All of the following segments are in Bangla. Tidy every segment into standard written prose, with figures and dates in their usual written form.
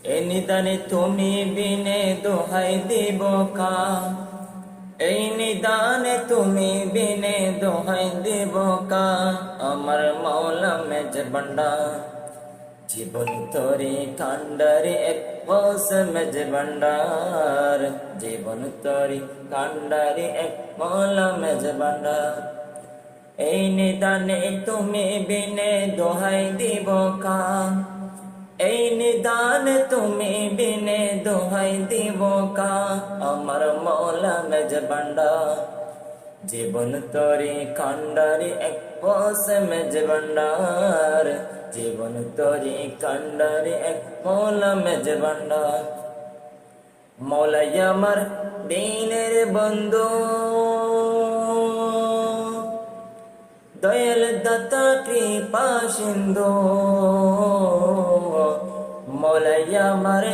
এই নিদানে তুমি বিনে দোহাই দিব কা, এই নিদানে তুমি বিনে দোহাই দিব কা, আমার মাওলা মেজবান্ডা জীবন তরি কান্ডারি এক বস মেজবান্ডার, জীবন তরি কান্ডারি এক মাওলা মেজবান্ডার। এই নিদানে তুমি বিনে দোহাই দিব কা, এই নিদানে তুমি বিনে দোহাই দিব কা, আমার মাওলা মেজবান্ডার জীবন তরি কান্ডারি এক বস মেজবান্ডার, জীবন তরি কান্ডারি এক মাওলা মেজবান্ডার। মৌলাই আমার দিনের বন্ধু, দয়াল দাতা কৃপা সিন্ধু, মৌলাই আমার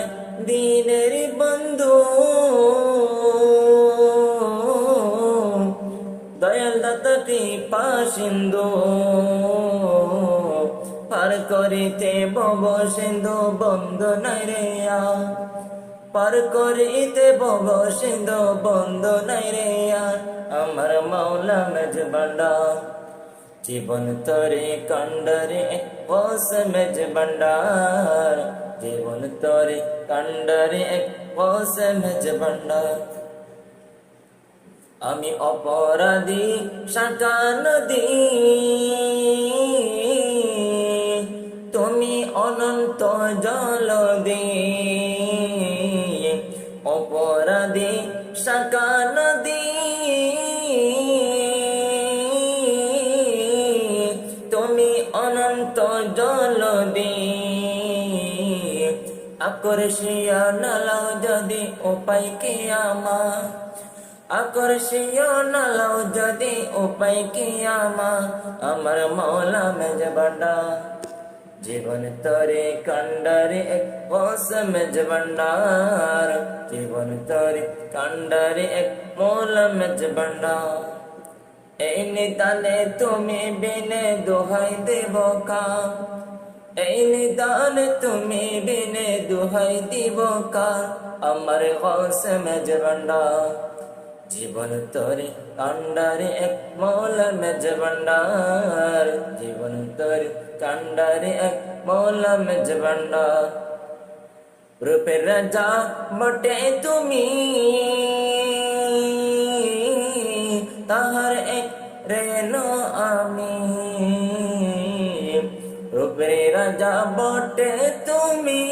দিনের বন্ধু, দয়াল দাতা কৃপা সিন্ধু, পার করিতে ভব সিন্ধু বন্ধ নাই রে আ, পার করিতে ভব সিন্ধু বন্ধ নাই রে আ, আমার মাওলা মেজবান্ডার জীবন তরে কান্ডারে এক বস মেজবান্ডার, জীবন তরে কান্ডারে এক বস মেজবান্ডার। আমি অপরাধী শাখা নদী, তুমি অনন্ত জলদি, অপরাধী শাখা নদী, তুমি অনন্ত জলদি, আকর্ষিয়া নালাও যদি উপায় কি আমার, আকর্ষিয়া নালাও যদি উপায় কি আমার মাওলা মেজবান্ডার জীবন তরে কান্ডারে এক বস মেজবান্ডার, জীবন তরে কান্ডারে এক মাওলা মেজবান্ডার। এই নিদানে তুমি বিনে দোহাই দেব কা, এই নিদানে তুমি বিনে দোহাই দিব কা, আমার গৌস মেজবান্ডার জীবন তরে কান্ডারে এক মাওলা মেজবান্ডার, জীবন তরে কান্ডারে এক মাওলা মেজবান্ডার। রূপের রাজা বটে তুমি, তাহার এক রেণু আমি, রূপের রাজা বটে তুমি।